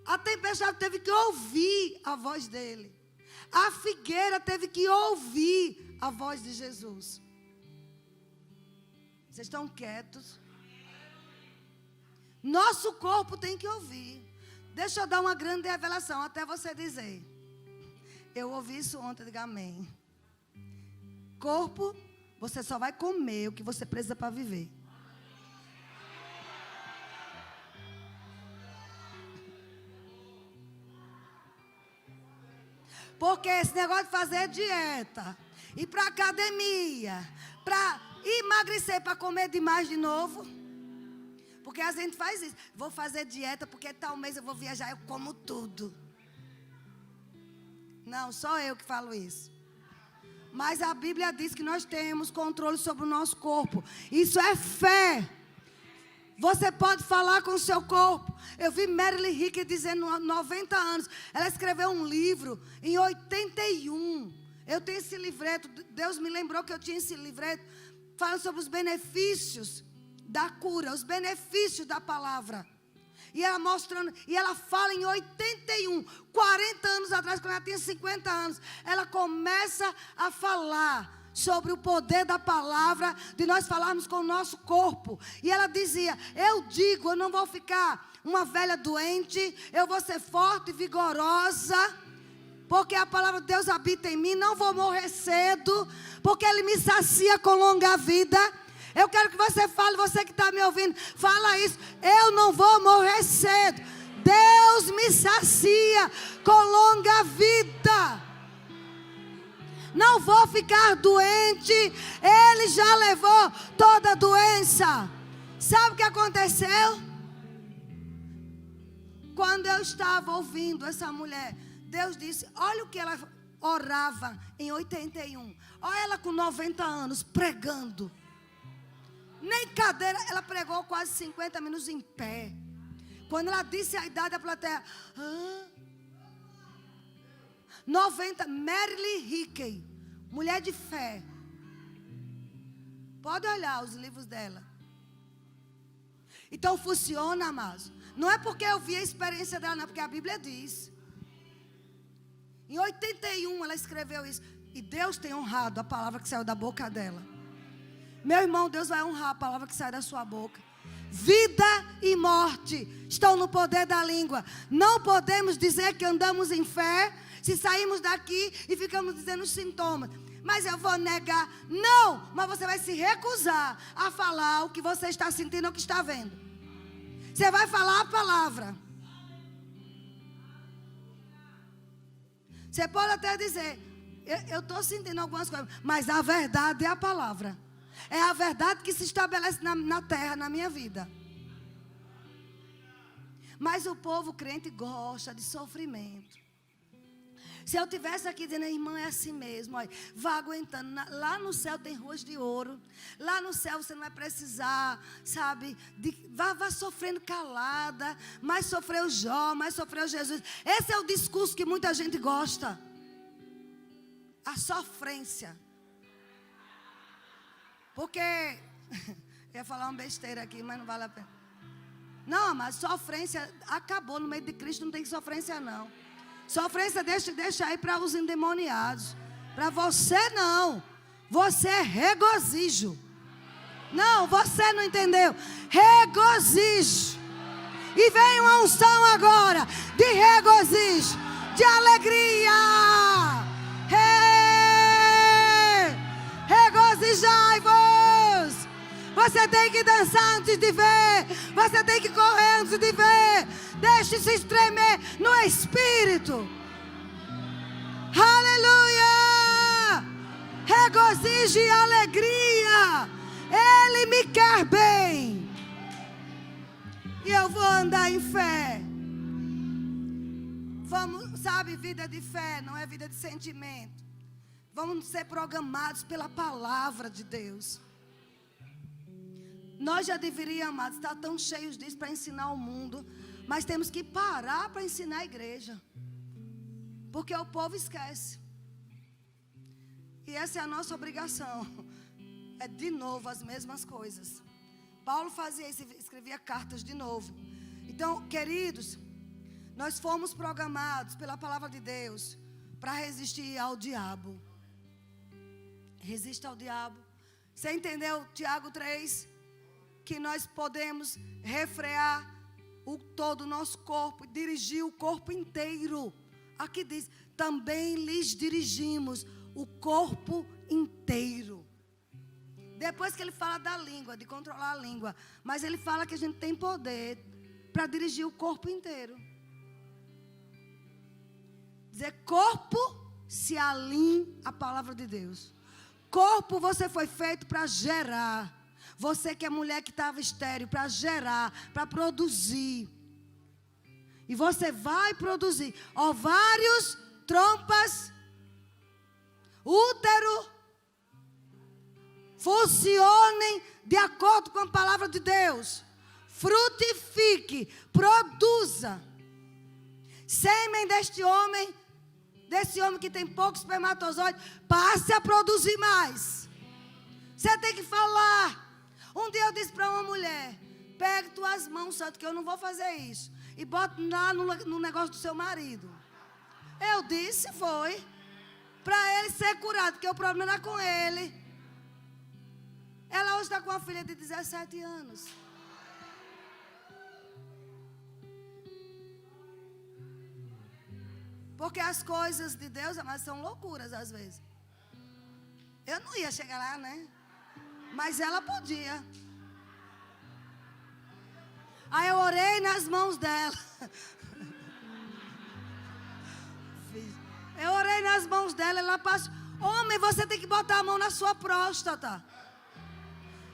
a tempestade teve que ouvir a voz dele. A figueira teve que ouvir a voz de Jesus. Vocês estão quietos? Nosso corpo tem que ouvir. Deixa eu dar uma grande revelação até você dizer. Eu ouvi isso ontem, diga amém. Corpo, você só vai comer o que você precisa para viver. Porque esse negócio de fazer dieta, ir para academia, para emagrecer, para comer demais de novo. Porque a gente faz isso. Vou fazer dieta porque tal mês eu vou viajar, eu como tudo. Não, só eu que falo isso. Mas a Bíblia diz que nós temos controle sobre o nosso corpo. Isso é fé. Você pode falar com o seu corpo. Eu vi Marilyn Hickey dizendo 90 anos. Ela escreveu um livro em 81. Eu tenho esse livreto. Deus me lembrou que eu tinha esse livreto. Falando sobre os benefícios da cura. Os benefícios da palavra. E ela mostrando, e ela fala em 81, 40 anos atrás, quando ela tinha 50 anos, ela começa a falar sobre o poder da palavra, de nós falarmos com o nosso corpo. E ela dizia, eu não vou ficar uma velha doente, eu vou ser forte e vigorosa, porque a palavra de Deus habita em mim, não vou morrer cedo, porque Ele me sacia com longa vida. Eu quero que você fale, você que está me ouvindo, fala isso, eu não vou morrer cedo, Deus me sacia com longa vida. Não vou ficar doente, Ele já levou toda a doença. Sabe o que aconteceu? Quando eu estava ouvindo essa mulher, Deus disse, olha o que ela orava em 81. Olha ela com 90 anos, pregando. Nem cadeira, ela pregou quase 50 minutos em pé. Quando ela disse a idade da plateia, 90, Marilyn Hickey, mulher de fé. Pode olhar os livros dela. Então funciona, amados. Não é porque eu vi a experiência dela, não, porque a Bíblia diz. Em 81 ela escreveu isso. E Deus tem honrado a palavra que saiu da boca dela. Meu irmão, Deus vai honrar a palavra que sai da sua boca. Vida e morte estão no poder da língua. Não podemos dizer que andamos em fé se saímos daqui e ficamos dizendo os sintomas. Mas eu vou negar. Não, mas você vai se recusar a falar o que você está sentindo ou o que está vendo. Você vai falar a palavra. Você pode até dizer, eu estou sentindo algumas coisas, mas a verdade é a palavra. É a verdade que se estabelece na terra, na minha vida. Mas o povo crente gosta de sofrimento. Se eu tivesse aqui dizendo, irmã, é assim mesmo, olha, vá aguentando. Lá no céu tem ruas de ouro. Lá no céu você não vai precisar, sabe, vá sofrendo calada. Mas sofreu Jó, mas sofreu Jesus. Esse é o discurso que muita gente gosta. A sofrência. Porque, eu ia falar uma besteira aqui, mas não vale a pena. Não, mas sofrência acabou. No meio de Cristo não tem sofrência não. Sofrência deixa aí para os endemoniados. Para você não. Você é regozijo. Não, você não entendeu. Regozijo. E vem uma unção agora de regozijo, de alegria. Regozijai-vos. Você tem que dançar antes de ver. Você tem que correr antes de ver. Deixe-se estremer no Espírito. Aleluia. Regozijo e alegria. Ele me quer bem. E eu vou andar em fé. Vamos, sabe, vida de fé não é vida de sentimento. Vamos ser programados pela palavra de Deus. Nós já deveríamos, estar tão cheios disso para ensinar o mundo. Mas temos que parar para ensinar a igreja. Porque o povo esquece. E essa é a nossa obrigação. É de novo as mesmas coisas. Paulo fazia isso, escrevia cartas de novo. Então, queridos, nós fomos programados pela palavra de Deus para resistir ao diabo. Resista ao diabo. Você entendeu, Tiago 3? Que nós podemos refrear todo o nosso corpo, dirigir o corpo inteiro. Aqui diz, também lhes dirigimos o corpo inteiro. Depois que ele fala da língua, de controlar a língua, mas ele fala que a gente tem poder para dirigir o corpo inteiro. Dizer corpo se alinha à palavra de Deus. Corpo você foi feito para gerar. Você que é mulher que estava estéril, para gerar, para produzir. E você vai produzir ovários, trompas, útero. Funcionem de acordo com a palavra de Deus. Frutifique, produza. Sêmen desse homem que tem poucos espermatozoides, passe a produzir mais. Você tem que falar. Um dia eu disse para uma mulher, Pegue tuas mãos, santo, que eu não vou fazer isso. E bota lá no negócio do seu marido. Eu disse, foi. Para ele ser curado, porque o problema era com ele. Ela hoje está com uma filha de 17 anos. Porque as coisas de Deus, mas são loucuras às vezes. Eu não ia chegar lá, né? Mas ela podia. Aí eu orei nas mãos dela. Eu orei nas mãos dela. Ela passou. Homem, você tem que botar a mão na sua próstata.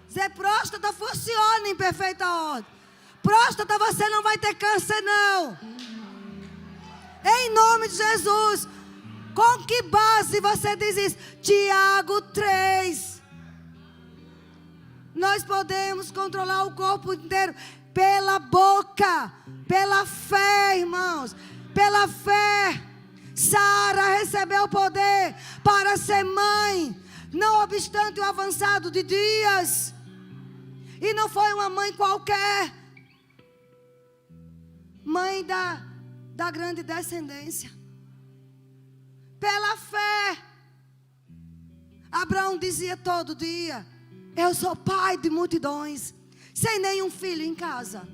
Dizer, próstata funciona em perfeita ordem. Próstata, você não vai ter câncer, não. Em nome de Jesus. Com que base você diz isso? Tiago 3. Nós podemos controlar o corpo inteiro pela boca, pela fé, irmãos. Pela fé. Sara recebeu o poder para ser mãe, não obstante o avançado de dias. E não foi uma mãe qualquer. Mãe da grande descendência. Pela fé. Abraão dizia todo dia: eu sou pai de multidões, sem nenhum filho em casa.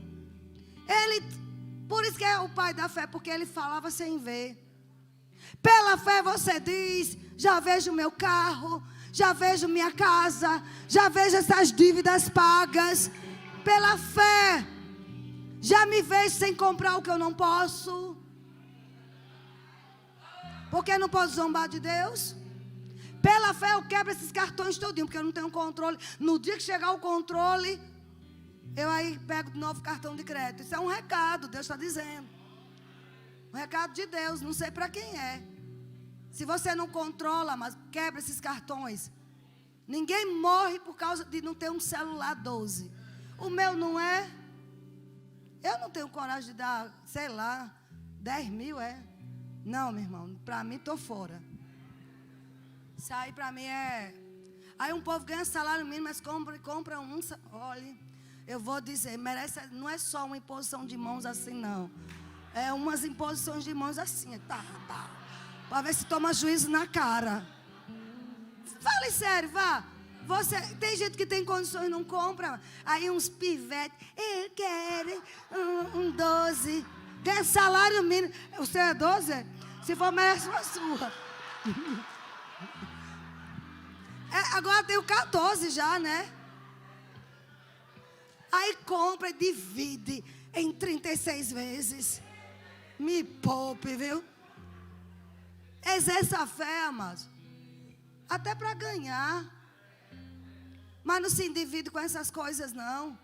Por isso que é o pai da fé, porque ele falava sem ver. Pela fé você diz: já vejo meu carro, já vejo minha casa, já vejo essas dívidas pagas. Pela fé, já me vejo sem comprar o que eu não posso. Porque não posso zombar de Deus. Pela fé eu quebro esses cartões todinho, porque eu não tenho controle. No dia que chegar o controle, eu aí pego de novo cartão de crédito. Isso é um recado, Deus está dizendo. Um recado de Deus, não sei para quem é. Se você não controla, mas quebra esses cartões. Ninguém morre por causa de não ter um celular 12. O meu não é. Eu não tenho coragem de dar, sei lá, 10 mil, é. Não, meu irmão, para mim estou fora. Isso aí para mim é. Aí um povo ganha salário mínimo, mas compra um. Olha, eu vou dizer, merece, não é só uma imposição de mãos assim, não. É umas imposições de mãos assim, tá. Para ver se toma juízo na cara. Fale sério, vá. Tem gente que tem condições e não compra. Aí uns pivetes, eu quero um 12. Ganha salário mínimo. Você é 12? Se for, merece uma sua. Agora tem o 14 já, né? Aí compra e divide em 36 vezes. Me poupe, viu? Exerça a fé, amados. Até para ganhar. Mas não se endivide com essas coisas, não.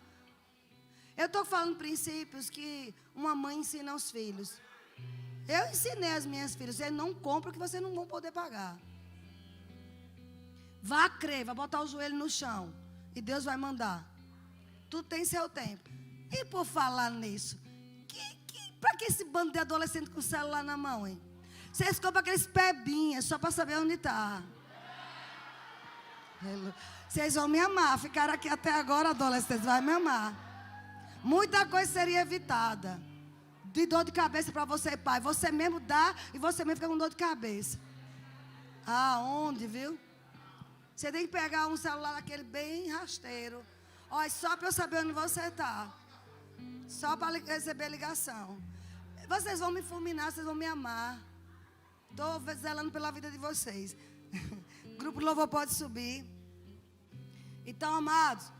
Eu estou falando princípios que uma mãe ensina aos filhos. Eu ensinei às minhas filhas: você não compra que você não vai poder pagar. Vá crer, vai botar o joelho no chão. E Deus vai mandar. Tudo tem seu tempo. E por falar nisso, para que esse bando de adolescente com o celular na mão, hein? Vocês compram aqueles pebinhas só para saber onde está. Vocês vão me amar. Ficaram aqui até agora, adolescentes, vai me amar. Muita coisa seria evitada. De dor de cabeça para você, pai. Você mesmo dá e você mesmo fica com dor de cabeça. Aonde, viu? Você tem que pegar um celular daquele bem rasteiro. Olha, só para eu saber onde você está. Só para receber ligação. Vocês vão me fulminar, vocês vão me amar. Estou zelando pela vida de vocês. O grupo de louvor pode subir. Então, amados,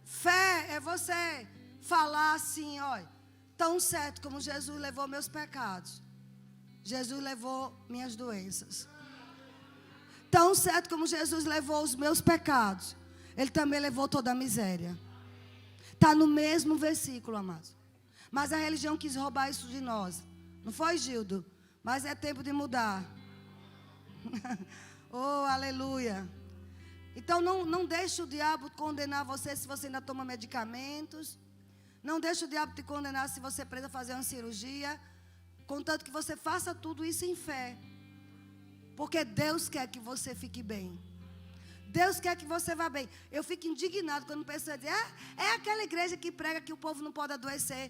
fé é você falar assim, olha, tão certo como Jesus levou meus pecados, Jesus levou minhas doenças. Tão certo como Jesus levou os meus pecados, Ele também levou toda a miséria. Está no mesmo versículo, amados. Mas a religião quis roubar isso de nós. Não foi, Gildo? Mas é tempo de mudar. Oh, aleluia. Então não deixe o diabo condenar você se você ainda toma medicamentos. Não deixe o diabo te condenar se você precisa fazer uma cirurgia. Contanto que você faça tudo isso em fé. Porque Deus quer que você fique bem. Deus quer que você vá bem. Eu fico indignado quando pessoas dizem, é aquela igreja que prega que o povo não pode adoecer.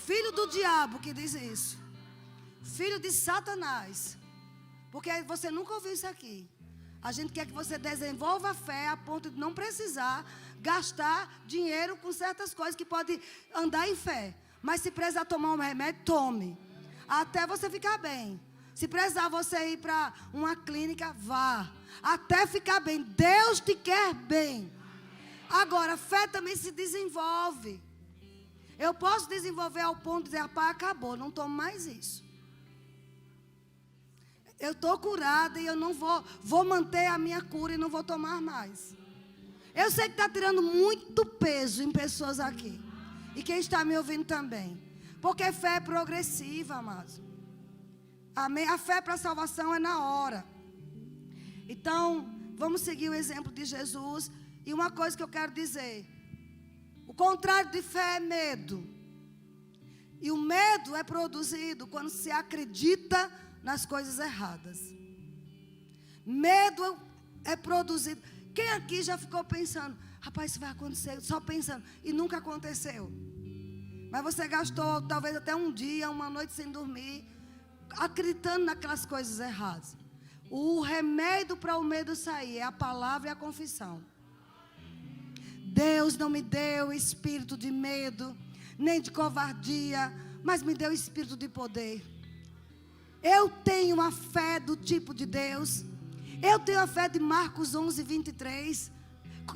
Filho do diabo que diz isso. Filho de Satanás. Porque você nunca ouviu isso aqui. A gente quer que você desenvolva a fé a ponto de não precisar gastar dinheiro com certas coisas que pode andar em fé. Mas se precisar tomar um remédio, tome. Até você ficar bem. Se precisar você ir para uma clínica, vá. Até ficar bem. Deus te quer bem. Agora, fé também se desenvolve. Eu posso desenvolver ao ponto de dizer, rapaz, acabou, não tomo mais isso. Eu estou curada e eu não vou manter a minha cura e não vou tomar mais. Eu sei que está tirando muito peso em pessoas aqui. E quem está me ouvindo também. Porque fé é progressiva, amados. Amém? A fé para a salvação é na hora. Então, vamos seguir o exemplo de Jesus. E uma coisa que eu quero dizer. O contrário de fé é medo. E o medo é produzido quando se acredita nas coisas erradas. Medo é produzido. Quem aqui já ficou pensando, rapaz, isso vai acontecer, só pensando, e nunca aconteceu? Mas você gastou talvez até um dia, uma noite sem dormir, acreditando naquelas coisas erradas. O remédio para o medo sair é a palavra e a confissão. Deus não me deu espírito de medo, nem de covardia, mas me deu espírito de poder. Eu tenho uma fé do tipo de Deus. Eu tenho a fé de Marcos 11, 23.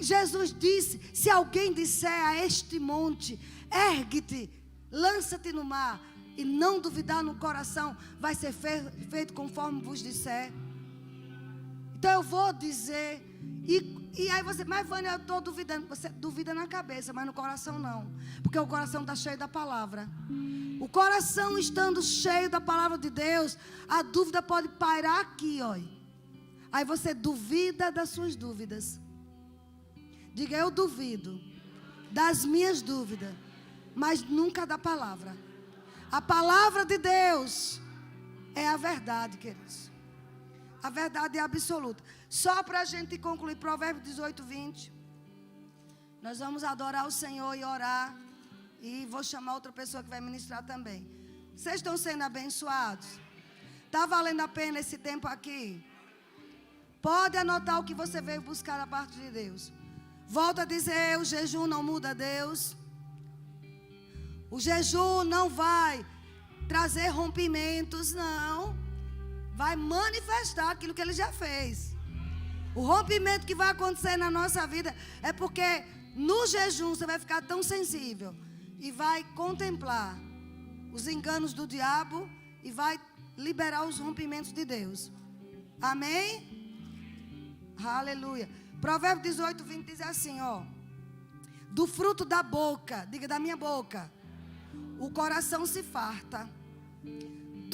Jesus disse, se alguém disser a este monte, ergue-te, lança-te no mar, e não duvidar no coração, vai ser feito conforme vos disser. Então eu vou dizer, e aí você, mas Vânia, eu estou duvidando. Você duvida na cabeça, mas no coração não. Porque o coração está cheio da palavra. O coração estando cheio da palavra de Deus, a dúvida pode pairar aqui, olha. Aí você duvida das suas dúvidas. Diga, eu duvido das minhas dúvidas, mas nunca da palavra. A palavra de Deus é a verdade, queridos. A verdade é absoluta. Só para a gente concluir, Provérbios 18, 20. Nós vamos adorar o Senhor e orar. E vou chamar outra pessoa que vai ministrar também. Vocês estão sendo abençoados? Está valendo a pena esse tempo aqui? Pode anotar o que você veio buscar da parte de Deus. Volto a dizer, o jejum não muda Deus. O jejum não vai trazer rompimentos, não. Vai manifestar aquilo que Ele já fez. O rompimento que vai acontecer na nossa vida é porque no jejum você vai ficar tão sensível e vai contemplar os enganos do diabo e vai liberar os rompimentos de Deus. Amém? Aleluia. Provérbios 18, 20 diz assim, ó. Do fruto da boca, diga da minha boca, o coração se farta.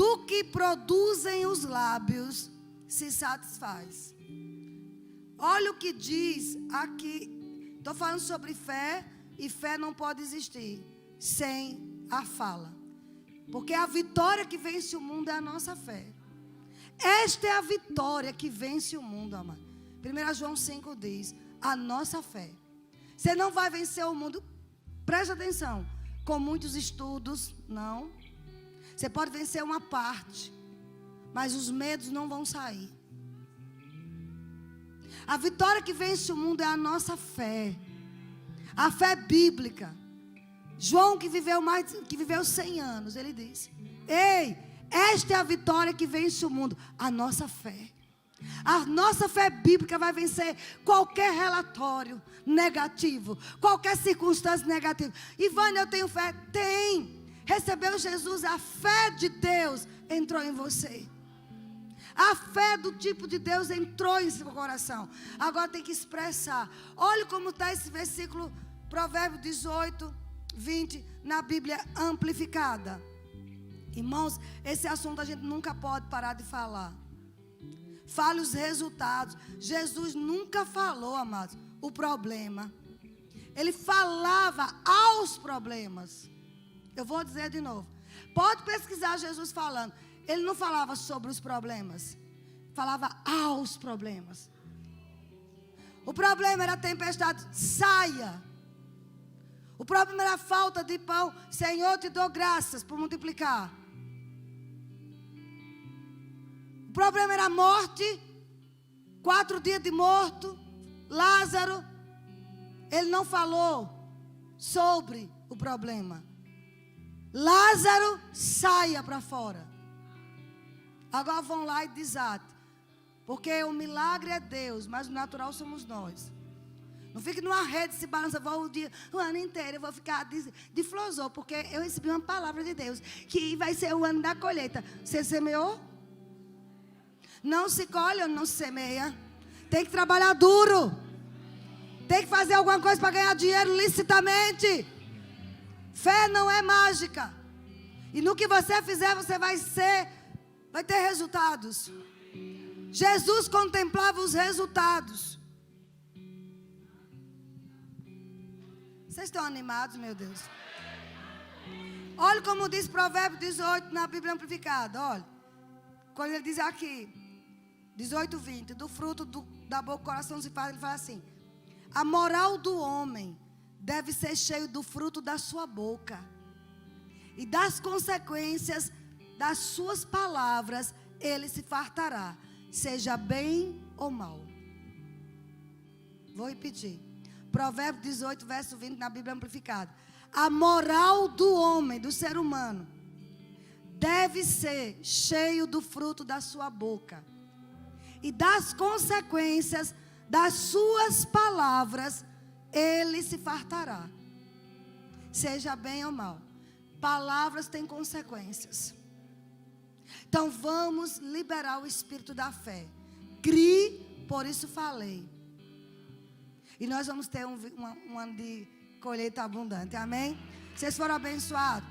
Do que produzem os lábios se satisfaz. Olha o que diz aqui. Estou falando sobre fé, e fé não pode existir sem a fala. Porque a vitória que vence o mundo é a nossa fé. Esta é a vitória que vence o mundo, amado. 1 João 5 diz, a nossa fé. Você não vai vencer o mundo, preste atenção, com muitos estudos, não. Você pode vencer uma parte, mas os medos não vão sair. A vitória que vence o mundo é a nossa fé. A fé bíblica. João, que viveu 100 anos, ele disse, ei, esta é a vitória que vence o mundo, a nossa fé. A nossa fé bíblica vai vencer qualquer relatório negativo, qualquer circunstância negativa. Ivânia, eu tenho fé? Tem. Recebeu Jesus, a fé de Deus entrou em você. A fé do tipo de Deus entrou em seu coração. Agora tem que expressar. Olha como está esse versículo, Provérbios 18, 20, na Bíblia amplificada. Irmãos, esse assunto a gente nunca pode parar de falar. Fale os resultados. Jesus nunca falou, amados, o problema. Ele falava aos problemas. Eu vou dizer de novo. Pode pesquisar Jesus falando. Ele não falava sobre os problemas. Falava aos problemas. O problema era a tempestade. Saia. O problema era a falta de pão. Senhor, te dou graças por multiplicar. O problema era a morte. 4 dias de morto. Lázaro. Ele não falou sobre o problema. Lázaro, saia para fora. Agora vão lá e desatem. Porque o milagre é Deus, mas o natural somos nós. Não fique numa rede se balança, o ano inteiro eu vou ficar de flosor, porque eu recebi uma palavra de Deus, que vai ser o ano da colheita. Você semeou? Não se colhe ou não se semeia. Tem que trabalhar duro. Tem que fazer alguma coisa para ganhar dinheiro licitamente. Fé não é mágica. E no que você fizer, você vai ter resultados. Jesus contemplava os resultados. Vocês estão animados, meu Deus? Olha como diz Provérbios 18 na Bíblia Amplificada. Olha, quando ele diz aqui, 18, 20, do fruto da boca, o coração se faz, ele fala assim: a moral do homem deve ser cheio do fruto da sua boca, e das consequências das suas palavras ele se fartará, seja bem ou mal. Vou repetir. Provérbios 18, verso 20, na Bíblia Amplificada. A moral do homem, do ser humano, deve ser cheio do fruto da sua boca, e das consequências das suas palavras ele se fartará, seja bem ou mal. Palavras têm consequências. Então vamos liberar o espírito da fé. Crie, por isso falei. E nós vamos ter um ano de colheita abundante. Amém? Vocês foram abençoados?